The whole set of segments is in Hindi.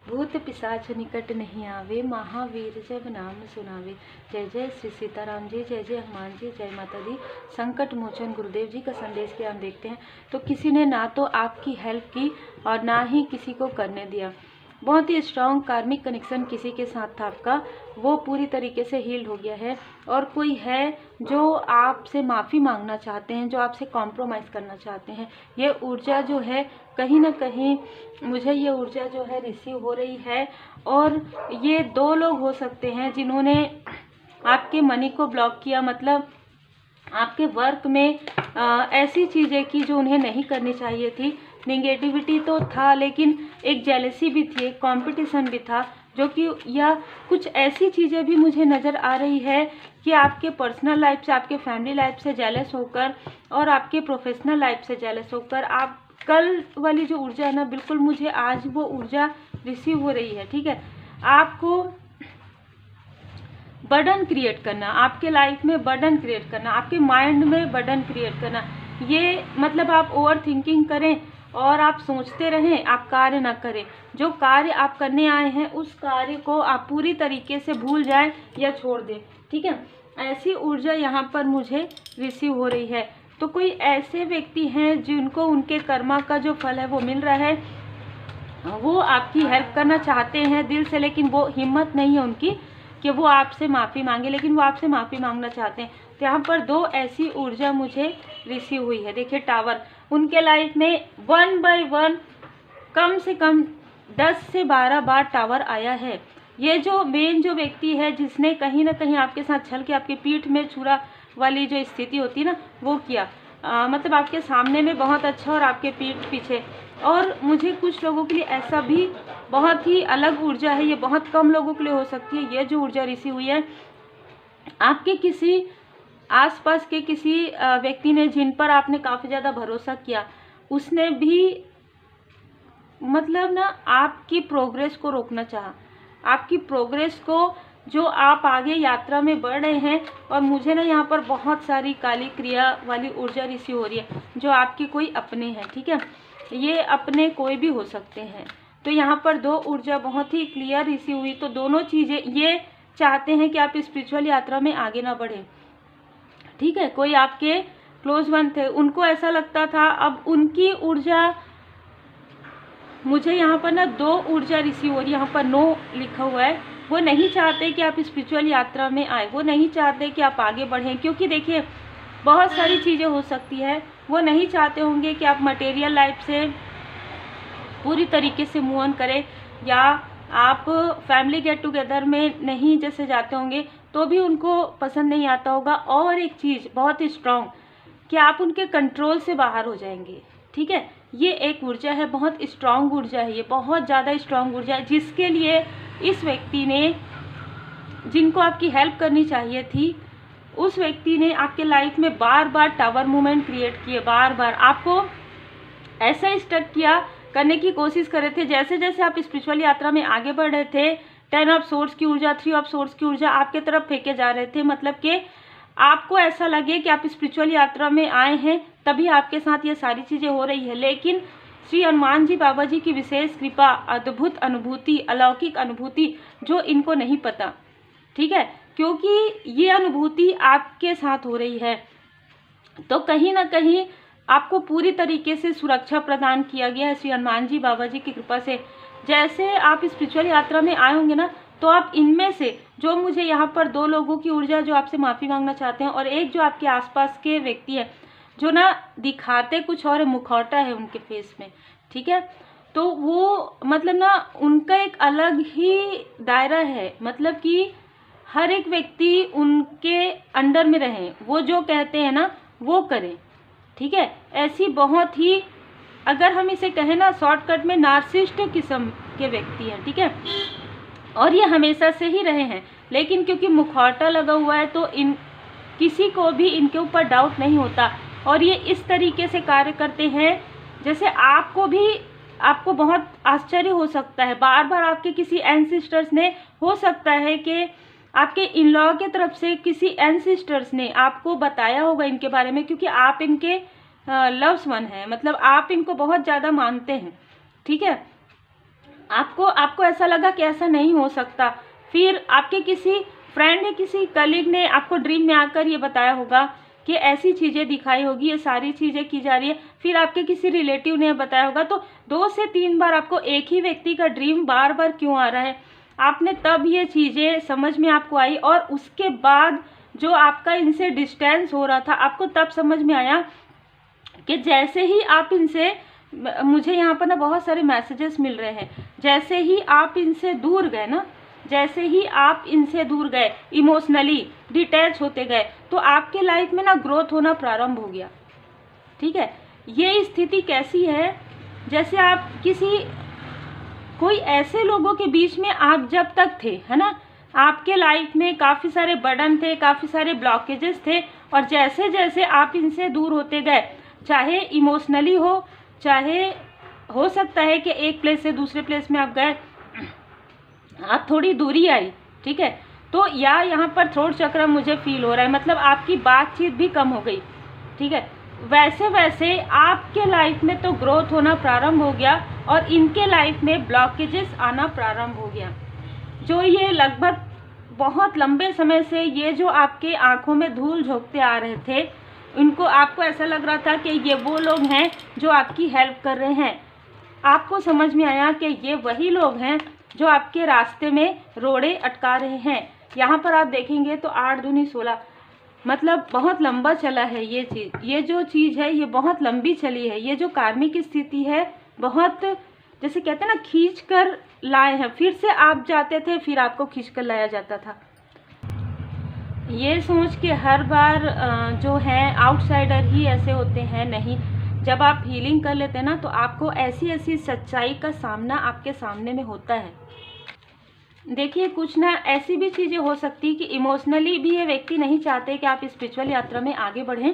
भूत पिशाच निकट नहीं आवे, महावीर जब नाम सुनावे। जय जय श्री सीताराम जी, जय जय हनुमान जी, जय माता दी। संकट मोचन गुरुदेव जी का संदेश के हम देखते हैं। तो किसी ने ना तो आपकी हेल्प की और ना ही किसी को करने दिया। बहुत ही स्ट्रॉन्ग कार्मिक कनेक्शन किसी के साथ था आपका, वो पूरी तरीके से हील्ड हो गया है। और कोई है जो आपसे माफ़ी मांगना चाहते हैं, जो आपसे कॉम्प्रोमाइज़ करना चाहते हैं। ये ऊर्जा जो है कहीं ना कहीं मुझे ये ऊर्जा जो है रिसीव हो रही है। और ये 2 लोग हो सकते हैं जिन्होंने आपके मनी को ब्लॉक किया, मतलब आपके वर्क में ऐसी चीज़ें की जो उन्हें नहीं करनी चाहिए थी। निगेटिविटी तो था, लेकिन एक जेलसी भी थी, एक कंपटीशन भी था, जो कि या कुछ ऐसी चीज़ें भी मुझे नज़र आ रही है कि आपके पर्सनल लाइफ से, आपके फैमिली लाइफ से जेलस होकर और आपके प्रोफेशनल लाइफ से जेलस होकर आप कल वाली जो ऊर्जा है ना, बिल्कुल मुझे आज वो ऊर्जा रिसीव हो रही है। ठीक है, आपको बर्डन क्रिएट करना, आपके लाइफ में बर्डन क्रिएट करना, आपके माइंड में बर्डन क्रिएट करना, ये मतलब आप ओवर थिंकिंग करें और आप सोचते रहें, आप कार्य ना करें। जो कार्य आप करने आए हैं उस कार्य को आप पूरी तरीके से भूल जाएं या छोड़ दें। ठीक है, ऐसी ऊर्जा यहाँ पर मुझे रिसीव हो रही है। तो कोई ऐसे व्यक्ति हैं जिनको उनके कर्मा का जो फल है वो मिल रहा है, वो आपकी हेल्प करना चाहते हैं दिल से, लेकिन वो हिम्मत नहीं है उनकी कि वो आपसे माफ़ी मांगे, लेकिन वो आपसे माफ़ी मांगना चाहते हैं। तो यहाँ पर 2 ऐसी ऊर्जा मुझे रिसीव हुई है। देखिए, टावर, उनके लाइफ में 1 बाय 1 कम से कम 10 से 12 बार टावर आया है। ये जो मेन जो व्यक्ति है जिसने कहीं ना कहीं आपके साथ छल के आपकी पीठ में छुरा वाली जो स्थिति होती है ना, वो किया। मतलब आपके सामने में बहुत अच्छा और आपके पीठ पीछे। और मुझे कुछ लोगों के लिए ऐसा भी बहुत ही अलग ऊर्जा है, ये बहुत कम लोगों के लिए हो सकती है। ये जो ऊर्जा रिसीव हुई है, आपके किसी आसपास के किसी व्यक्ति ने जिन पर आपने काफ़ी ज़्यादा भरोसा किया, उसने भी मतलब ना आपकी प्रोग्रेस को रोकना चाहा, आपकी प्रोग्रेस को, जो आप आगे यात्रा में बढ़ रहे हैं। और मुझे ना यहाँ पर बहुत सारी काली क्रिया वाली ऊर्जा रिसीव हो रही है, जो आपके कोई अपने हैं। ठीक है, ये अपने कोई भी हो सकते हैं। तो यहाँ पर 2 ऊर्जा बहुत ही क्लियर रिसीव हुई। तो दोनों चीज़ें ये चाहते हैं कि आप स्पिरिचुअल यात्रा में आगे ना बढ़ें। ठीक है, कोई आपके क्लोज वन थे, उनको ऐसा लगता था, अब उनकी ऊर्जा, मुझे यहाँ पर ना 2 ऊर्जा रिसीव हो रही है। यहाँ पर नो लिखा हुआ है। वो नहीं चाहते कि आप स्पिरिचुअल यात्रा में आए, वो नहीं चाहते कि आप आगे बढ़ें, क्योंकि देखिए बहुत सारी चीज़ें हो सकती है। वो नहीं चाहते होंगे कि आप मटेरियल लाइफ से पूरी तरीके से मूव ऑन करें, या आप फैमिली गेट टुगेदर में नहीं जैसे जाते होंगे तो भी उनको पसंद नहीं आता होगा। और एक चीज़ बहुत ही स्ट्रॉन्ग, कि आप उनके कंट्रोल से बाहर हो जाएंगे। ठीक है, ये एक ऊर्जा है, बहुत स्ट्रॉन्ग ऊर्जा है, ये बहुत ज़्यादा स्ट्रॉन्ग ऊर्जा है, जिसके लिए इस व्यक्ति ने, जिनको आपकी हेल्प करनी चाहिए थी, उस व्यक्ति ने आपके लाइफ में बार बार टावर मूवमेंट क्रिएट किए, बार बार आपको ऐसा स्टक किया, करने की कोशिश कर रहे थे। जैसे जैसे आप स्पिरिचुअल यात्रा में आगे बढ़ रहे थे, 10 ऑफ सोर्स की ऊर्जा, 3 ऑफ सोर्स की ऊर्जा आपके तरफ फेंके जा रहे थे। मतलब कि आपको ऐसा लगे कि आप स्पिरिचुअल यात्रा में आए हैं, तभी आपके साथ ये सारी चीज़ें हो रही है। लेकिन श्री हनुमान जी बाबा जी की विशेष कृपा, अद्भुत अनुभूति, अलौकिक अनुभूति, जो इनको नहीं पता। ठीक है, क्योंकि ये अनुभूति आपके साथ हो रही है, तो कहीं ना कहीं आपको पूरी तरीके से सुरक्षा प्रदान किया गया है श्री हनुमान जी बाबा जी की कृपा से। जैसे आप स्पिरिचुअल यात्रा में आए होंगे ना, तो आप इनमें से, जो मुझे यहाँ पर 2 लोगों की ऊर्जा जो आपसे माफ़ी मांगना चाहते हैं, और एक जो आपके आसपास के व्यक्ति है जो ना दिखाते कुछ और, मुखौटा है उनके फेस में। ठीक है, तो वो मतलब ना उनका एक अलग ही दायरा है, मतलब कि हर एक व्यक्ति उनके अंडर में रहे, वो जो कहते हैं ना वो करें। ठीक है, ऐसी बहुत ही, अगर हम इसे कहें ना शॉर्टकट में, नार्सिसिस्ट किस्म के व्यक्ति हैं। ठीक है, और ये हमेशा से ही रहे हैं, लेकिन क्योंकि मुखौटा लगा हुआ है तो इन किसी को भी इनके ऊपर डाउट नहीं होता। और ये इस तरीके से कार्य करते हैं, जैसे आपको बहुत आश्चर्य हो सकता है, बार बार आपके किसी एंसिस्टर्स ने, हो सकता है कि आपके इन लॉ के तरफ से किसी एंसिस्टर्स ने आपको बताया होगा इनके बारे में, क्योंकि आप इनके लव्स वन हैं, मतलब आप इनको बहुत ज़्यादा मानते हैं। ठीक है, आपको आपको ऐसा लगा कि ऐसा नहीं हो सकता, फिर आपके किसी फ्रेंड ने, किसी कलीग ने आपको ड्रीम में आकर ये बताया होगा कि ऐसी चीज़ें दिखाई होगी, ये सारी चीज़ें की जा रही है, फिर आपके किसी रिलेटिव ने बताया होगा। तो 2 से 3 बार आपको एक ही व्यक्ति का ड्रीम बार बार क्यों आ रहा है, आपने तब ये चीज़ें समझ में आपको आई। और उसके बाद जो आपका इनसे डिस्टेंस हो रहा था, आपको तब समझ में आया कि जैसे ही आप इनसे, मुझे यहाँ पर ना बहुत सारे मैसेजेस मिल रहे हैं, जैसे ही आप इनसे दूर गए ना, जैसे ही आप इनसे दूर गए, इमोशनली डिटैच होते गए, तो आपके लाइफ में ना ग्रोथ होना प्रारंभ हो गया। ठीक है, ये स्थिति कैसी है, जैसे आप कोई ऐसे लोगों के बीच में आप जब तक थे, है ना, आपके लाइफ में काफ़ी सारे बर्डन थे, काफ़ी सारे ब्लॉकेजेस थे, और जैसे जैसे आप इनसे दूर होते गए, चाहे इमोशनली हो, चाहे हो सकता है कि एक प्लेस से दूसरे प्लेस में आप गए, आप थोड़ी दूरी आई, ठीक है, तो या यहाँ पर थ्रोट चक्र मुझे फील हो रहा है, मतलब आपकी बातचीत भी कम हो गई। ठीक है, वैसे वैसे आपके लाइफ में तो ग्रोथ होना प्रारंभ हो गया और इनके लाइफ में ब्लॉकेजेस आना प्रारंभ हो गया। जो ये लगभग बहुत लंबे समय से ये जो आपके आंखों में धूल झोंकते आ रहे थे, इनको आपको ऐसा लग रहा था कि ये वो लोग हैं जो आपकी हेल्प कर रहे हैं। आपको समझ में आया कि ये वही लोग हैं जो आपके रास्ते में रोड़े अटका रहे हैं। यहाँ पर आप देखेंगे तो 8 दूनी 16, मतलब बहुत लंबा चला है ये चीज़। ये जो चीज़ है ये बहुत लंबी चली है। ये जो कार्मिक स्थिति है बहुत, जैसे कहते हैं ना, खींच कर लाए हैं, फिर से आप जाते थे, फिर आपको खींच कर लाया जाता था। ये सोच के हर बार जो है आउटसाइडर ही ऐसे होते हैं, नहीं, जब आप हीलिंग कर लेते हैं ना, तो आपको ऐसी ऐसी सच्चाई का सामना आपके सामने में होता है। देखिए, कुछ ना ऐसी भी चीज़ें हो सकती कि इमोशनली भी ये व्यक्ति नहीं चाहते कि आप स्पिरिचुअल यात्रा में आगे बढ़ें,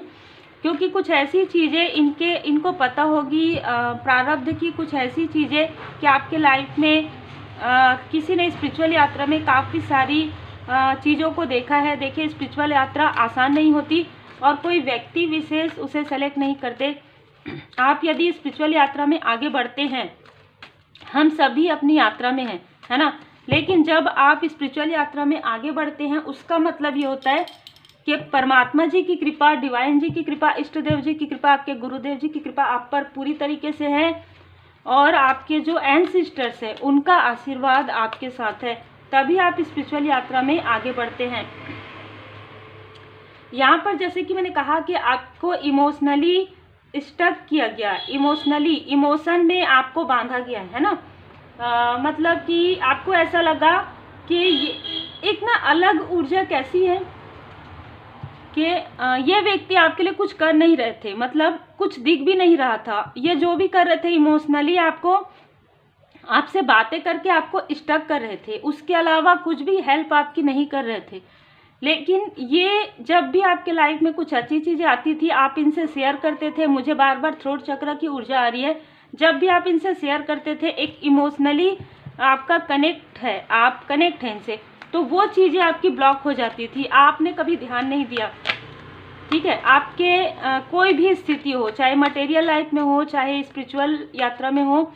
क्योंकि कुछ ऐसी चीज़ें इनको पता होगी, प्रारब्ध की कुछ ऐसी चीज़ें कि आपके लाइफ में किसी ने स्पिरिचुअल यात्रा में काफ़ी सारी चीज़ों को देखा है। देखिए, स्पिरिचुअल यात्रा आसान नहीं होती और कोई व्यक्ति विशेष उसे सेलेक्ट नहीं करते। आप यदि स्पिरिचुअल यात्रा में आगे बढ़ते हैं, हम सभी अपनी यात्रा में हैं, है ना, लेकिन जब आप स्पिरिचुअल यात्रा में आगे बढ़ते हैं, उसका मतलब ये होता है कि परमात्मा जी की कृपा, डिवाइन जी की कृपा, इष्ट देव जी की कृपा, आपके गुरुदेव जी की कृपा आप पर पूरी तरीके से है, और आपके जो एंसेस्टर्स हैं उनका आशीर्वाद आपके साथ है, तभी आप स्पिरिचुअल यात्रा में आगे बढ़ते हैं। यहाँ पर जैसे कि मैंने कहा कि आपको इमोशनली स्टक किया गया, इमोशनली, इमोशन में आपको बांधा गया है ना, मतलब कि आपको ऐसा लगा कि एक ना अलग ऊर्जा कैसी है कि ये व्यक्ति आपके लिए कुछ कर नहीं रहे थे, मतलब कुछ दिख भी नहीं रहा था। ये जो भी कर रहे थे इमोशनली आपसे बातें करके आपको स्टक कर रहे थे, उसके अलावा कुछ भी हेल्प आपकी नहीं कर रहे थे। लेकिन ये जब भी आपके लाइफ में कुछ अच्छी चीज़ें आती थी, आप इनसे शेयर करते थे। मुझे बार बार थ्रोट चक्र की ऊर्जा आ रही है। जब भी आप इनसे शेयर करते थे, एक इमोशनली आपका कनेक्ट है, आप कनेक्ट हैं इनसे, तो वो चीज़ें आपकी ब्लॉक हो जाती थी, आपने कभी ध्यान नहीं दिया। ठीक है, आपके कोई भी स्थिति हो, चाहे मटेरियल लाइफ में हो, चाहे स्पिरिचुअल यात्रा में हो,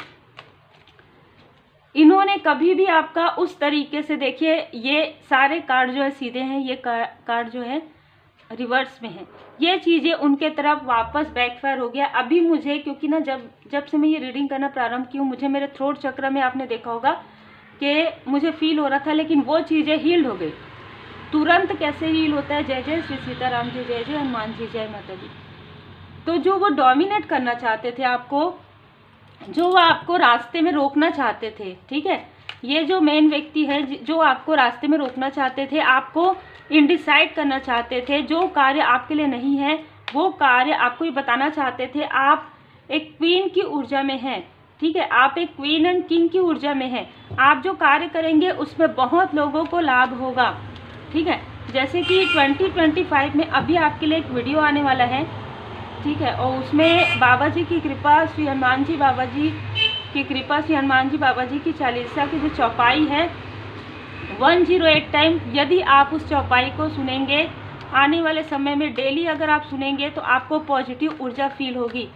इन्होंने कभी भी आपका उस तरीके से, देखिए ये सारे कार्ड जो है सीधे हैं, ये कार्ड जो है रिवर्स में है, ये चीज़ें उनके तरफ वापस बैकफायर हो गया। अभी मुझे, क्योंकि ना जब से मैं ये रीडिंग करना प्रारंभ की हूँ, मुझे मेरे थ्रोट चक्र में आपने देखा होगा कि मुझे फील हो रहा था, लेकिन वो चीज़ें हील्ड हो गई। तुरंत कैसे हील होता है। जय जय श्री सीताराम जी, जय जय हनुमान जी, जय माता दी। तो जो वो डोमिनेट करना चाहते थे आपको, जो वो आपको रास्ते में रोकना चाहते थे, ठीक है, ये जो मेन व्यक्ति है जो आपको रास्ते में रोकना चाहते थे, आपको इंडिसाइड करना चाहते थे, जो कार्य आपके लिए नहीं है वो कार्य आपको ये बताना चाहते थे। आप एक क्वीन की ऊर्जा में हैं, ठीक है, आप एक क्वीन एंड किंग की ऊर्जा में हैं। आप जो कार्य करेंगे उसमें बहुत लोगों को लाभ होगा, ठीक है। जैसे कि 2025 में अभी आपके लिए एक वीडियो आने वाला है, ठीक है, और उसमें बाबा जी की कृपा, श्री हनुमान जी बाबा जी की कृपा, श्री हनुमान जी बाबा जी की चालीसा की जो चौपाई है 108 टाइम, यदि आप उस चौपाई को सुनेंगे आने वाले समय में डेली अगर आप सुनेंगे तो आपको पॉजिटिव ऊर्जा फील होगी,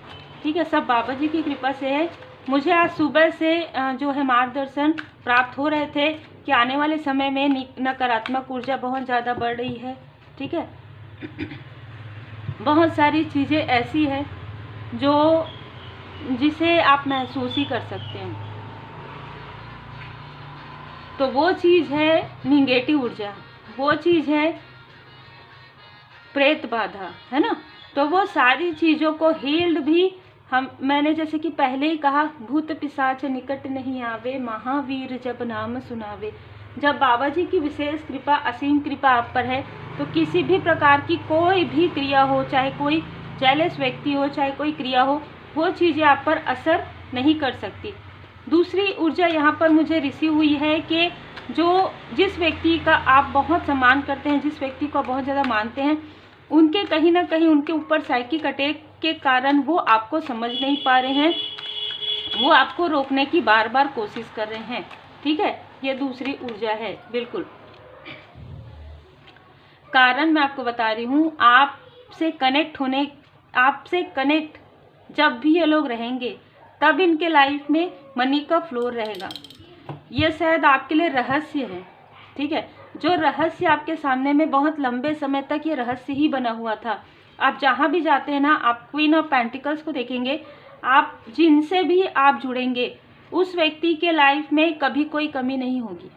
ठीक है। सब बाबा जी की कृपा से है, मुझे आज सुबह से जो है मार्गदर्शन प्राप्त हो रहे थे कि आने वाले समय में नकारात्मक ऊर्जा बहुत ज़्यादा बढ़ रही है। ठीक है, बहुत सारी चीज़ें ऐसी है जो जिसे आप महसूस ही कर सकते हैं। तो वो चीज़ है निगेटिव ऊर्जा, वो चीज़ है प्रेत बाधा, है ना। तो वो सारी चीज़ों को हील्ड भी मैंने जैसे कि पहले ही कहा, भूत पिशाच निकट नहीं आवे, महावीर जब नाम सुनावे। जब बाबा जी की विशेष कृपा, असीम कृपा आप पर है, तो किसी भी प्रकार की कोई भी क्रिया हो, चाहे कोई जेलस व्यक्ति हो, चाहे कोई क्रिया हो, वो चीज़ें आप पर असर नहीं कर सकती। दूसरी ऊर्जा यहाँ पर मुझे रिसीव हुई है कि जिस व्यक्ति का आप बहुत सम्मान करते हैं, जिस व्यक्ति को बहुत ज़्यादा मानते हैं, उनके कहीं ना कहीं उनके ऊपर साइकिक अटैक के कारण वो आपको समझ नहीं पा रहे हैं, वो आपको रोकने की बार बार कोशिश कर रहे हैं। ठीक है, ये दूसरी ऊर्जा है। बिल्कुल, कारण मैं आपको बता रही हूँ, आपसे कनेक्ट जब भी ये लोग रहेंगे तब इनके लाइफ में मनी का फ्लो रहेगा। ये शायद आपके लिए रहस्य है। ठीक है, जो रहस्य आपके सामने में बहुत लंबे समय तक ये रहस्य ही बना हुआ था। आप जहाँ भी जाते हैं ना, आप क्वीन ऑफ पेंटिकल्स को देखेंगे, आप जिनसे भी आप जुड़ेंगे उस व्यक्ति के लाइफ में कभी कोई कमी नहीं होगी।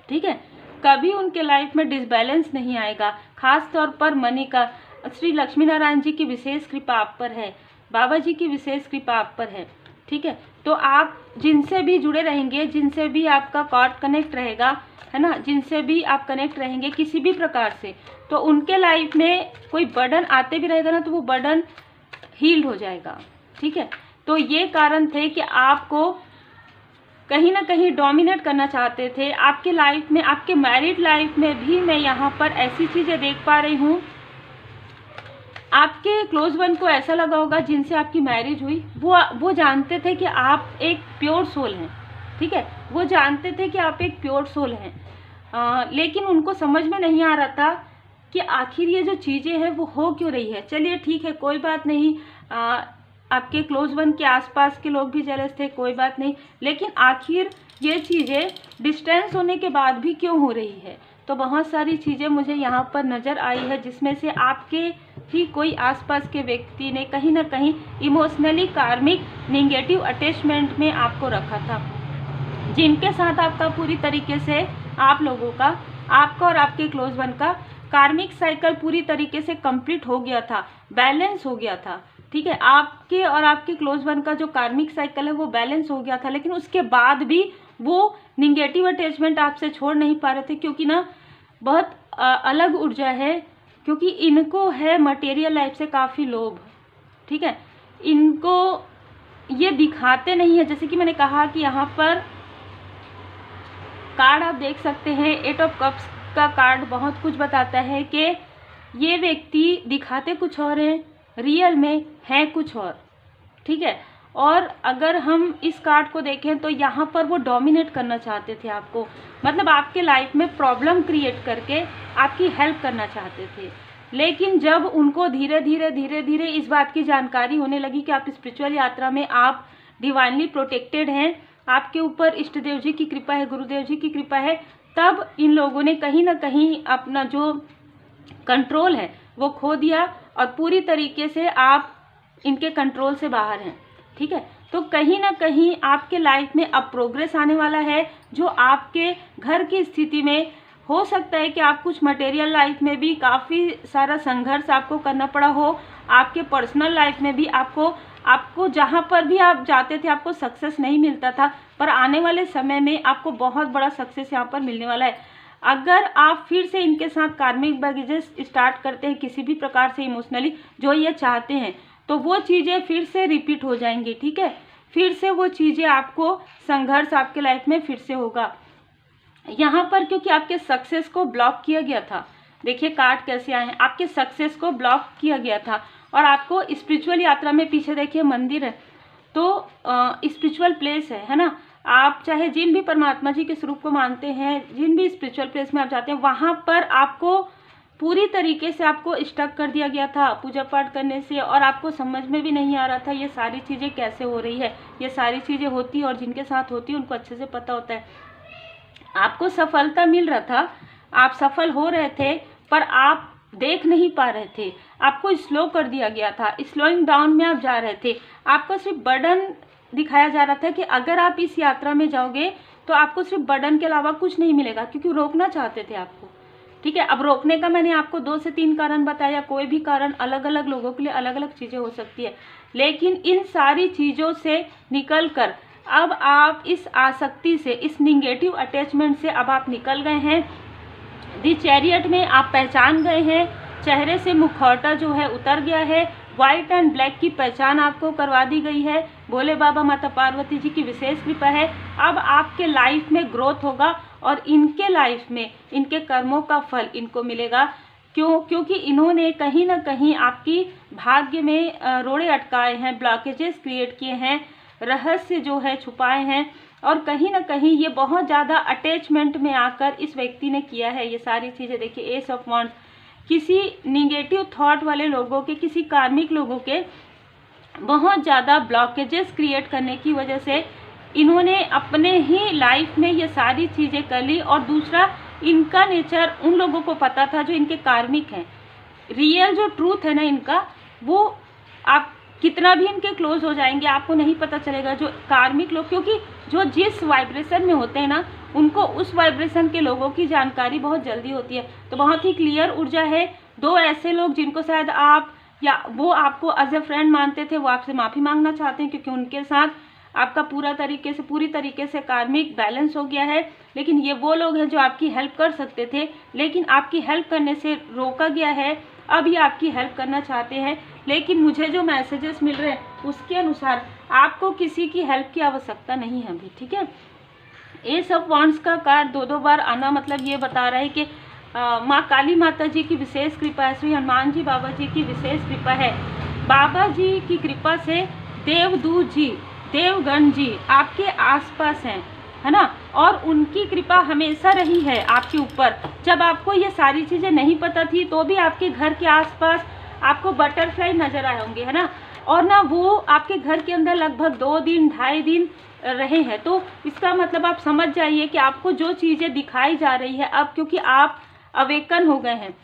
ठीक है, कभी उनके लाइफ में डिसबैलेंस नहीं आएगा। खास तौर पर मनी का श्री लक्ष्मी नारायण जी की विशेष कृपा आप पर है, बाबा जी की विशेष कृपा आप पर है। ठीक है, तो आप जिनसे भी जुड़े रहेंगे, जिनसे भी आपका कॉर्ड कनेक्ट रहेगा, है ना, जिनसे भी आप कनेक्ट रहेंगे किसी भी प्रकार से, तो उनके लाइफ में कोई बर्डन आते भी रहेगा ना, तो वो बर्डन हील्ड हो जाएगा। ठीक है, तो ये कारण थे कि आपको कहीं ना कहीं डोमिनेट करना चाहते थे आपके लाइफ में। आपके मैरिड लाइफ में भी मैं यहाँ पर ऐसी चीज़ें देख पा रही हूँ। आपके क्लोज वन को ऐसा लगा होगा जिनसे आपकी मैरिज हुई, वो जानते थे कि आप एक प्योर सोल हैं। ठीक है, वो जानते थे कि आप एक प्योर सोल हैं, लेकिन उनको समझ में नहीं आ रहा था कि आखिर ये जो चीज़ें हैं वो हो क्यों रही है। चलिए ठीक है, कोई बात नहीं, आपके क्लोज वन के आसपास के लोग भी जेलस थे, कोई बात नहीं, लेकिन आखिर ये चीज़ें डिस्टेंस होने के बाद भी क्यों हो रही है। तो बहुत सारी चीज़ें मुझे यहाँ पर नज़र आई है, जिसमें से आपके ही कोई आसपास के व्यक्ति ने कहीं ना कहीं इमोशनली कार्मिक नेगेटिव अटैचमेंट में आपको रखा था, जिनके साथ आपका पूरी तरीके से आप लोगों का, आपका और आपके क्लोज वन का कार्मिक साइकिल पूरी तरीके से कंप्लीट हो गया था, बैलेंस हो गया था। ठीक है, आपके और आपके क्लोज वन का जो कार्मिक साइकिल है वो बैलेंस हो गया था, लेकिन उसके बाद भी वो निगेटिव अटैचमेंट आपसे छोड़ नहीं पा रहे थे, क्योंकि ना बहुत अलग ऊर्जा है, क्योंकि इनको है मटेरियल लाइफ से काफ़ी लोभ। ठीक है, इनको ये दिखाते नहीं है। जैसे कि मैंने कहा कि यहाँ पर कार्ड आप देख सकते हैं, 8 ऑफ कप्स का कार्ड बहुत कुछ बताता है कि ये व्यक्ति दिखाते कुछ और हैं, रियल में है कुछ और। ठीक है, और अगर हम इस कार्ड को देखें तो यहाँ पर वो डोमिनेट करना चाहते थे आपको, मतलब आपके लाइफ में प्रॉब्लम क्रिएट करके आपकी हेल्प करना चाहते थे। लेकिन जब उनको धीरे धीरे इस बात की जानकारी होने लगी कि आप स्पिरिचुअल यात्रा में आप डिवाइनली प्रोटेक्टेड हैं, आपके ऊपर इष्ट देव जी की कृपा है, गुरुदेव जी की कृपा है, तब इन लोगों ने कहीं ना कहीं अपना जो कंट्रोल है वो खो दिया और पूरी तरीके से आप इनके कंट्रोल से बाहर हैं। ठीक है, तो कहीं ना कहीं आपके लाइफ में अब प्रोग्रेस आने वाला है, जो आपके घर की स्थिति में हो सकता है कि आप कुछ मटेरियल लाइफ में भी काफ़ी सारा संघर्ष आपको करना पड़ा हो, आपके पर्सनल लाइफ में भी आपको जहाँ पर भी आप जाते थे आपको सक्सेस नहीं मिलता था, पर आने वाले समय में आपको बहुत बड़ा सक्सेस यहाँ पर मिलने वाला है। अगर आप फिर से इनके साथ कार्मिक बैगेजेस स्टार्ट करते हैं किसी भी प्रकार से इमोशनली, जो ये चाहते हैं, तो वो चीज़ें फिर से रिपीट हो जाएंगी। ठीक है, फिर से वो चीज़ें आपको संघर्ष आपके लाइफ में फिर से होगा यहाँ पर, क्योंकि आपके सक्सेस को ब्लॉक किया गया था। देखिए कार्ड कैसे आए हैं, आपके सक्सेस को ब्लॉक किया गया था और आपको स्पिरिचुअल यात्रा में, पीछे देखिए मंदिर है, तो स्पिरिचुअल प्लेस है ना। आप चाहे जिन भी परमात्मा जी के स्वरूप को मानते हैं, जिन भी स्पिरिचुअल प्लेस में आप जाते हैं, वहाँ पर आपको पूरी तरीके से आपको स्टक कर दिया गया था पूजा पाठ करने से, और आपको समझ में भी नहीं आ रहा था ये सारी चीज़ें कैसे हो रही है। ये सारी चीज़ें होती है और जिनके साथ होती है उनको अच्छे से पता होता है। आपको सफलता मिल रहा था, आप सफल हो रहे थे, पर आप देख नहीं पा रहे थे। आपको स्लो कर दिया गया था, स्लोइंग डाउन में आप जा रहे थे। आपको सिर्फ बर्डन दिखाया जा रहा था कि अगर आप इस यात्रा में जाओगे तो आपको सिर्फ बर्डन के अलावा कुछ नहीं मिलेगा, क्योंकि रोकना चाहते थे आपको। ठीक है, अब रोकने का मैंने आपको 2 से 3 कारण बताया। कोई भी कारण अलग अलग लोगों के लिए अलग अलग चीज़ें हो सकती है, लेकिन इन सारी चीज़ों से निकल कर अब आप इस आसक्ति से, इस निगेटिव अटैचमेंट से अब आप निकल गए हैं। दी चैरियट में आप पहचान गए हैं, चेहरे से मुखौटा जो है उतर गया है। व्हाइट एंड ब्लैक की पहचान आपको करवा दी गई है। भोले बाबा माता पार्वती जी की विशेष कृपा है। अब आपके लाइफ में ग्रोथ होगा और इनके लाइफ में इनके कर्मों का फल इनको मिलेगा। क्योंकि इन्होंने कहीं ना कहीं आपकी भाग्य में रोड़े अटकाए हैं, ब्लॉकेजेस क्रिएट किए हैं, रहस्य जो है छुपाए हैं, और कहीं ना कहीं ये बहुत ज़्यादा अटैचमेंट में आकर इस व्यक्ति ने किया है ये सारी चीज़ें। देखिए, एस ऑफ वांड्स, किसी निगेटिव थॉट वाले लोगों के, किसी कार्मिक लोगों के बहुत ज़्यादा ब्लॉकेजेस क्रिएट करने की वजह से इन्होंने अपने ही लाइफ में ये सारी चीज़ें कर ली। और दूसरा, इनका नेचर उन लोगों को पता था जो इनके कार्मिक हैं। रियल जो ट्रूथ है ना इनका, वो आप कितना भी इनके क्लोज हो जाएंगे आपको नहीं पता चलेगा। जो कार्मिक लोग, क्योंकि जो जिस वाइब्रेशन में होते हैं ना, उनको उस वाइब्रेशन के लोगों की जानकारी बहुत जल्दी होती है। तो बहुत ही क्लियर ऊर्जा है। 2 ऐसे लोग जिनको शायद आप या वो आपको एज ए फ्रेंड मानते थे, वो आपसे माफ़ी मांगना चाहते हैं, क्योंकि उनके साथ आपका पूरी तरीके से कार्मिक बैलेंस हो गया है। लेकिन ये वो लोग हैं जो आपकी हेल्प कर सकते थे, लेकिन आपकी हेल्प करने से रोका गया है। अब ये आपकी हेल्प करना चाहते हैं, लेकिन मुझे जो मैसेजेस मिल रहे हैं उसके अनुसार आपको किसी की हेल्प की आवश्यकता नहीं है अभी। ठीक है, एस ऑफ वांड्स का कार्ड 2-2 बार आना मतलब ये बता रहा है कि माँ काली माता जी की विशेष कृपा है, श्री हनुमान जी बाबा जी की विशेष कृपा है। बाबा जी की कृपा से देवदूत जी, देवगण जी आपके आसपास हैं, है ना, और उनकी कृपा हमेशा रही है आपके ऊपर। जब आपको ये सारी चीज़ें नहीं पता थी तो भी आपके घर के आसपास आपको बटरफ्लाई नजर आए होंगे, है ना, और ना वो आपके घर के अंदर लगभग 2 दिन 2.5 दिन रहे हैं। तो इसका मतलब आप समझ जाइए कि आपको जो चीज़ें दिखाई जा रही है अब, क्योंकि आप अवेकन हो गए हैं,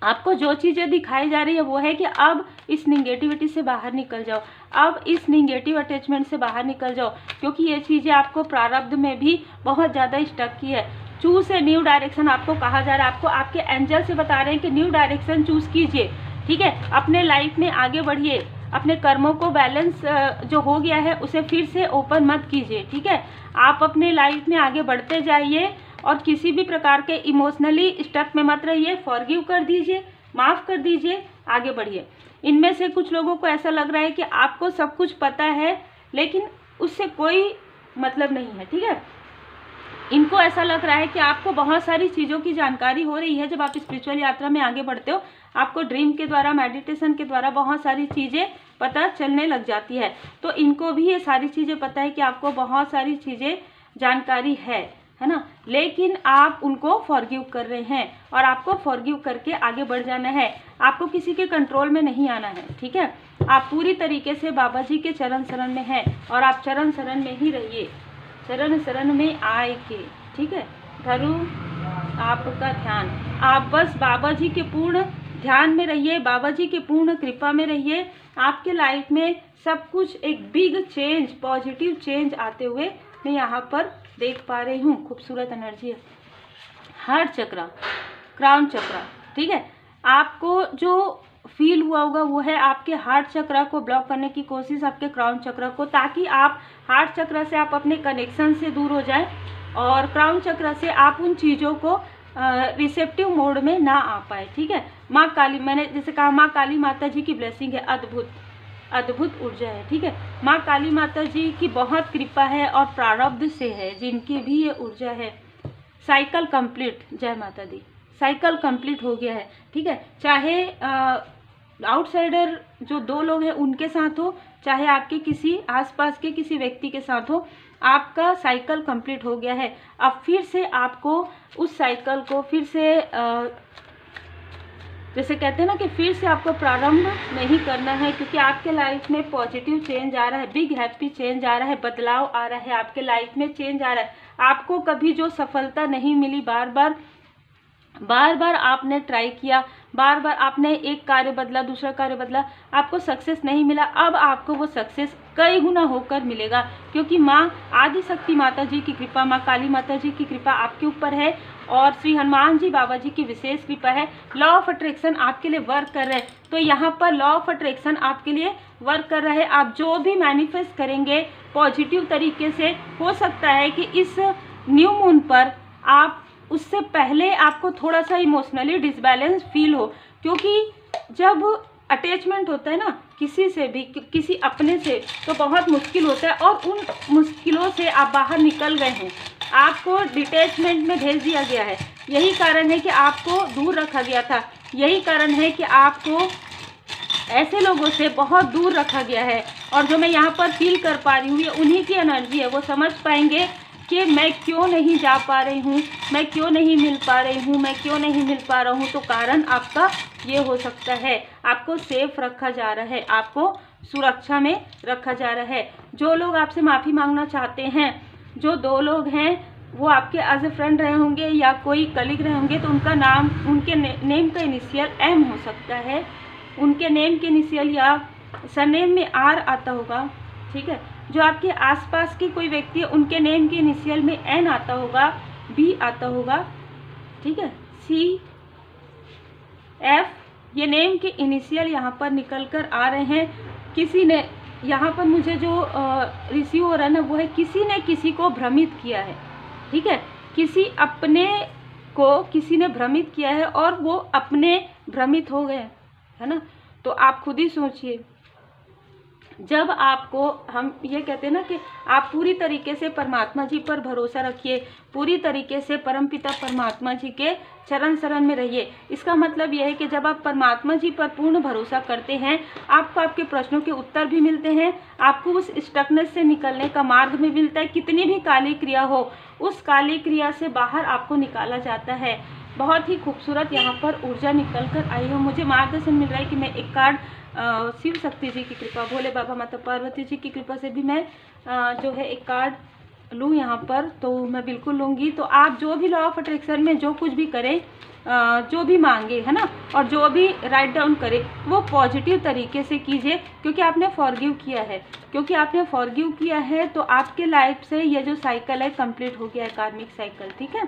आपको जो चीज़ें दिखाई जा रही है वो है कि अब इस निगेटिविटी से बाहर निकल जाओ, अब इस निगेटिव अटैचमेंट से बाहर निकल जाओ, क्योंकि ये चीज़ें आपको प्रारब्ध में भी बहुत ज़्यादा स्टक की है। चूज ए न्यू डायरेक्शन आपको कहा जा रहा है, आपको आपके एंजल से बता रहे हैं कि न्यू डायरेक्शन चूज कीजिए। ठीक है, अपने लाइफ में आगे बढ़िए, अपने कर्मों को बैलेंस जो हो गया है उसे फिर से ओपन मत कीजिए। ठीक है, आप अपने लाइफ में आगे बढ़ते जाइए और किसी भी प्रकार के इमोशनली स्टक में मत रहिए। फॉरगिव कर दीजिए, माफ़ कर दीजिए, आगे बढ़िए। इनमें से कुछ लोगों को ऐसा लग रहा है कि आपको सब कुछ पता है, लेकिन उससे कोई मतलब नहीं है। ठीक है, इनको ऐसा लग रहा है कि आपको बहुत सारी चीज़ों की जानकारी हो रही है। जब आप स्पिरिचुअल यात्रा में आगे बढ़ते हो, आपको ड्रीम के द्वारा, मेडिटेशन के द्वारा बहुत सारी चीज़ें पता चलने लग जाती है। तो इनको भी ये सारी चीज़ें पता है कि आपको बहुत सारी चीज़ें जानकारी है ना, लेकिन आप उनको फॉरगिव कर रहे हैं और आपको फॉरगिव करके आगे बढ़ जाना है। आपको किसी के कंट्रोल में नहीं आना है। ठीक है, आप पूरी तरीके से बाबा जी के चरण शरण में हैं और आप चरण शरण में ही रहिए, चरण शरण में आए के। ठीक है, धरू आपका ध्यान, आप बस बाबा जी के पूर्ण ध्यान में रहिए, बाबा जी के पूर्ण कृपा में रहिए। आपके लाइफ में सब कुछ एक बिग चेंज, पॉजिटिव चेंज आते हुए मैं यहाँ पर देख पा रही हूँ। खूबसूरत एनर्जी है। हार्ट चक्रा, क्राउन चक्रा। ठीक है, आपको जो फील हुआ होगा वो है आपके हार्ट चक्रा को ब्लॉक करने की कोशिश, आपके क्राउन चक्रा को, ताकि आप हार्ट चक्रा से आप अपने कनेक्शन से दूर हो जाएं और क्राउन चक्रा से आप उन चीज़ों को रिसेप्टिव मोड में ना आ पाए। ठीक है, माँ काली, मैंने जैसे कहा, माँ काली माता जी की ब्लेसिंग है, अद्भुत अद्भुत ऊर्जा है। ठीक है, माँ काली माता जी की बहुत कृपा है और प्रारब्ध से है जिनकी भी ये ऊर्जा है। साइकिल कंप्लीट, जय माता दी, साइकिल कंप्लीट हो गया है। ठीक है, चाहे आउटसाइडर जो 2 लोग हैं उनके साथ हो, चाहे आपके किसी आसपास के किसी व्यक्ति के साथ हो, आपका साइकिल कंप्लीट हो गया है। अब फिर से आपको उस साइकिल को फिर से जैसे कहते हैं ना कि फिर से आपको प्रारंभ नहीं करना है, क्योंकि आपके लाइफ में पॉजिटिव चेंज आ रहा है, बिग हैप्पी चेंज आ रहा है, बदलाव आ रहा है, आपके लाइफ में चेंज आ रहा है। आपको कभी जो सफलता नहीं मिली, बार बार आपने ट्राई किया, बार बार आपने एक कार्य बदला, दूसरा कार्य बदला, आपको सक्सेस नहीं मिला, अब आपको वो सक्सेस कई गुना होकर मिलेगा, क्योंकि माँ आदि शक्ति माता जी की कृपा, माँ काली माता जी की कृपा आपके ऊपर है और श्री हनुमान जी बाबा जी की विशेष कृपा है। लॉ ऑफ अट्रैक्शन आपके लिए वर्क कर रहा है। तो यहाँ पर लॉ ऑफ अट्रैक्शन आपके लिए वर्क कर रहा है। आप जो भी मैनिफेस्ट करेंगे पॉजिटिव तरीके से, हो सकता है कि इस न्यू मून पर आप उससे पहले आपको थोड़ा सा इमोशनली डिसबैलेंस फील हो, क्योंकि जब अटैचमेंट होता है ना किसी से भी, किसी अपने से, तो बहुत मुश्किल होता है और उन मुश्किलों से आप बाहर निकल गए हैं, आपको डिटैचमेंट में भेज दिया गया है। यही कारण है कि आपको दूर रखा गया था, यही कारण है कि आपको ऐसे लोगों से बहुत दूर रखा गया है। और जो मैं यहाँ पर फील कर पा रही हूँ ये उन्हीं की एनर्जी है। वो समझ पाएंगे कि मैं क्यों नहीं जा पा रही हूँ, मैं क्यों नहीं मिल पा रही हूँ, मैं क्यों नहीं मिल पा रहा हूँ। तो कारण आपका ये हो सकता है, आपको सेफ रखा जा रहा है, आपको सुरक्षा में रखा जा रहा है। जो लोग आपसे माफ़ी मांगना चाहते हैं, जो 2 लोग हैं वो आपके एज ए फ्रेंड रहे होंगे या कोई कलीग रहे होंगे, तो उनका नाम, उनके नेम का इनिशियल एम हो सकता है, उनके नेम के इनिशियल या सरनेम में आर आता होगा, ठीक है। जो आपके आसपास की कोई व्यक्ति है उनके नेम के इनिशियल में एन आता होगा, बी आता होगा, ठीक है, सी, एफ, ये नेम के इनिशियल यहाँ पर निकल कर आ रहे हैं। किसी ने यहाँ पर मुझे जो रिसीव हो रहा है ना, वो है किसी ने किसी को भ्रमित किया है, ठीक है, किसी अपने को किसी ने भ्रमित किया है और वो अपने भ्रमित हो गए, है ना। तो आप खुद ही सोचिए, जब आपको, हम ये कहते हैं ना कि आप पूरी तरीके से परमात्मा जी पर भरोसा रखिए, पूरी तरीके से परमपिता परमात्मा जी के चरण शरण में रहिए। इसका मतलब यह है कि जब आप परमात्मा जी पर पूर्ण भरोसा करते हैं, आपको आपके प्रश्नों के उत्तर भी मिलते हैं, आपको उस स्टकनेस से निकलने का मार्ग भी मिलता है। कितनी भी काली क्रिया हो, उस काली क्रिया से बाहर आपको निकाला जाता है। बहुत ही खूबसूरत यहाँ पर ऊर्जा निकल कर आई हो। मुझे मार्गदर्शन मिल रहा है कि मैं एक कार्ड शिव शक्ति जी की कृपा, भोले बाबा माता पार्वती जी की कृपा से भी मैं जो है एक कार्ड लूँ यहाँ पर, तो मैं बिल्कुल लूँगी। तो आप जो भी लॉ ऑफ अट्रैक्शन में जो कुछ भी करें, जो भी मांगे, है ना, और जो भी राइट डाउन करें, वो पॉजिटिव तरीके से कीजिए, क्योंकि आपने फॉरगिव किया है। क्योंकि आपने फॉरगिव किया है तो आपके लाइफ से ये जो साइकिल है कंप्लीट हो गया है, कार्मिक साइकिल, ठीक है।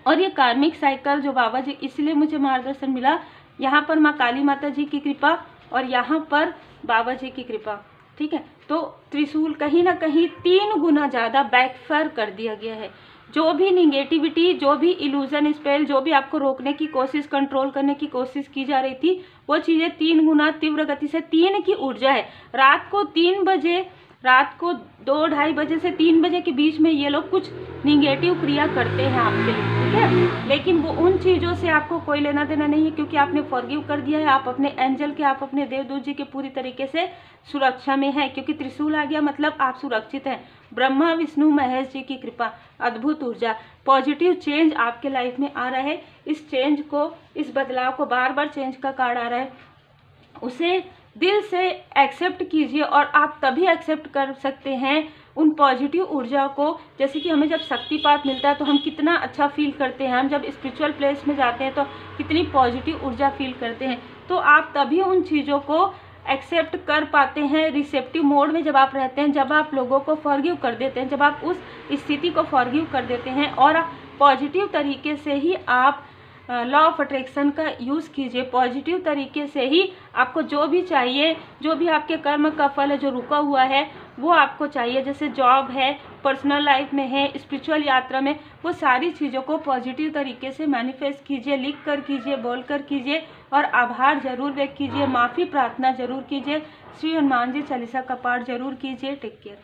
और ये कार्मिक साइकिल जो बाबा जी, इसलिए मुझे मार्गदर्शन मिला, यहाँ पर माँ काली माता जी की कृपा और यहाँ पर बाबा जी की कृपा, ठीक है। तो त्रिशूल कहीं ना कहीं 3 गुना ज़्यादा बैकफायर कर दिया गया है। जो भी निगेटिविटी, जो भी इल्यूजन स्पेल, जो भी आपको रोकने की कोशिश, कंट्रोल करने की कोशिश की जा रही थी, वो चीज़ें 3 गुना तीव्र गति से, 3 की ऊर्जा है। रात को 3 बजे, रात को 2-2:30 बजे से 3 बजे के बीच में ये लोग कुछ निगेटिव क्रिया करते हैं आपके लिए, ठीक है। लेकिन वो उन चीज़ों से आपको कोई लेना देना नहीं है, क्योंकि आपने फॉरगिव कर दिया है। आप अपने एंजल के, आप अपने देवदूत जी के पूरी तरीके से सुरक्षा में हैं, क्योंकि त्रिशूल आ गया मतलब आप सुरक्षित हैं। ब्रह्मा विष्णु महेश जी की कृपा, अद्भुत ऊर्जा, पॉजिटिव चेंज आपके लाइफ में आ रहा है। इस चेंज को, इस बदलाव को, बार बार चेंज का कार्ड आ रहा है, उसे दिल से एक्सेप्ट कीजिए। और आप तभी एक्सेप्ट कर सकते हैं उन पॉजिटिव ऊर्जा को, जैसे कि हमें जब शक्तिपात मिलता है तो हम कितना अच्छा फील करते हैं, हम जब स्पिरिचुअल प्लेस में जाते हैं तो कितनी पॉजिटिव ऊर्जा फील करते हैं। तो आप तभी उन चीज़ों को एक्सेप्ट कर पाते हैं रिसेप्टिव मोड में जब आप रहते हैं, जब आप लोगों को फॉरगिव कर देते हैं, जब आप उस स्थिति को फॉरगिव कर देते हैं। और पॉजिटिव तरीके से ही आप लॉ ऑफ अट्रैक्शन का यूज़ कीजिए। पॉजिटिव तरीके से ही आपको जो भी चाहिए, जो भी आपके कर्म का फल है जो रुका हुआ है वो आपको चाहिए, जैसे जॉब है, पर्सनल लाइफ में है, स्पिरिचुअल यात्रा में, वो सारी चीज़ों को पॉजिटिव तरीके से मैनिफेस्ट कीजिए, लिख कर कीजिए, बोल कर कीजिए, और आभार जरूर व्यक्त कीजिए, माफ़ी प्रार्थना जरूर कीजिए, श्री हनुमान जी चालीसा का पाठ जरूर कीजिए। Take care.